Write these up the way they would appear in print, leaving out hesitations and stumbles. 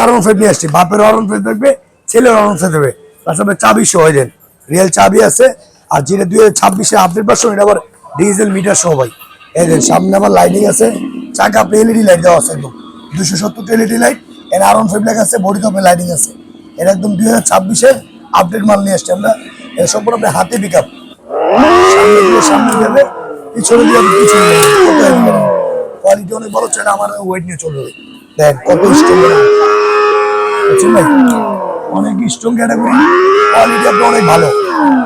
R15 নিয়ে আসছি, বাপের R15 থাকবে, ছেলের R15 থাকবে, তার সাথে চাবি সহ দেন, রিয়েল চাবি আছে। আর যেটা 2026-এ আপডেট ভার্সন, এটা আবার ডিজিটাল মিটার সহ ভাই। এই দেন সামনে আবার লাইটিং আছে, চাকা আপনি এলইডি লাইট দেওয়া আছে একদম 270 এলইডি লাইট। এর R15 লেখা আছে, বডি টপে লাইটিং আছে। এটা একদম 2026-এ আপডেট মাল নিয়ে আসছি আমরা। এটা সম্পূর্ণ আপনার হাতে পিক আপ, সামনে দিয়ে সামনে যাবে, পিছনে দিয়ে পিছনে যাবে। কত কোয়ালিটি অনেক ভালো, চাইলে আমার ওয়েট নিয়ে চলবে। দেখ কত স্ট্রং বুঝছেন ভাই, অনেক স্ট্রং ক্যাটাগরি, কোয়ালিটি আপনার অনেক ভালো।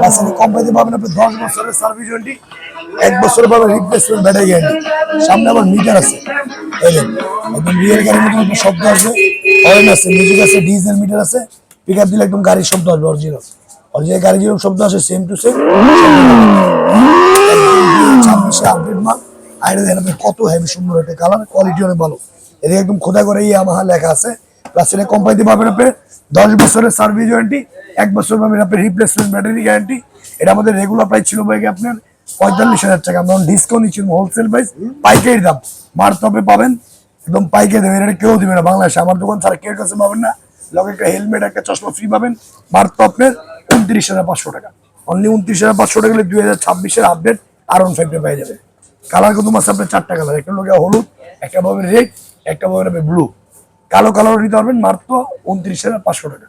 রাসায়নিক কোম্পানিতে পাবেন আপনি 10 বছরের সার্ভিস ওয়ারেন্টি, 1 বছরের পাবেন রিপ্লেসমেন্ট ব্যাটারি গ্যারান্টি। সামনে আবার মিটার আছে, এই যে একদম রিয়েল গাড়ির মতো একটা শব্দ আসবে, হর্ন আছে, মিউজিক আছে, ডিজিটাল মিটার আছে। পিক আপ দিলে একদম গাড়ির শব্দ আসবে, অরিজিনাল অরিজিনাল গাড়ি যেরকম শব্দ আসে সেম টু সেম। 26-এ আপডেট মাল। আর এটা দেখেন আপনি কত হেভি সুন্দর একটা কালার, কোয়ালিটি অনেক ভালো। এটা একদম খোদা করে ইয়ামাহা লেখা আছে। প্লাস এটা কোম্পানিতে পাবেন আপনি 10 বছরের সার্ভিস ওয়ারেন্টি, 1 বছর পাবেন আপনি রিপ্লেসমেন্ট ব্যাটারি গ্যারান্টি। এটা আমাদের রেগুলার প্রাইস ছিল ভাই আপনার 45,000 টাকা, আমরা ডিসকাউন্ট নিচ্ছি, হোলসেল প্রাইস, পাইকারি দাম। মারতবে পাবেন একদম পাইকারি দেবেন, এটা কেউ দিবে না বাংলাদেশে, আমার দোকান ছাড়া কেউ কাছে পাবেন না। লগে একটা হেলমেট, একটা চশমা ফ্রি পাবেন। মারতো আপনার 29,500 টাকা, অনলি 29,500 টাকা। 2026-এর আপডেট R15 পেয়ে যাবে। কালার কিন্তু মাসে আপনার 4টা কালার, একটা লোক হলুদ, একটা পাবেন রেড, একটা পাবেন ব্লু। কালো কালার নিতে পারবেন মাত্র 29,500 টাকা।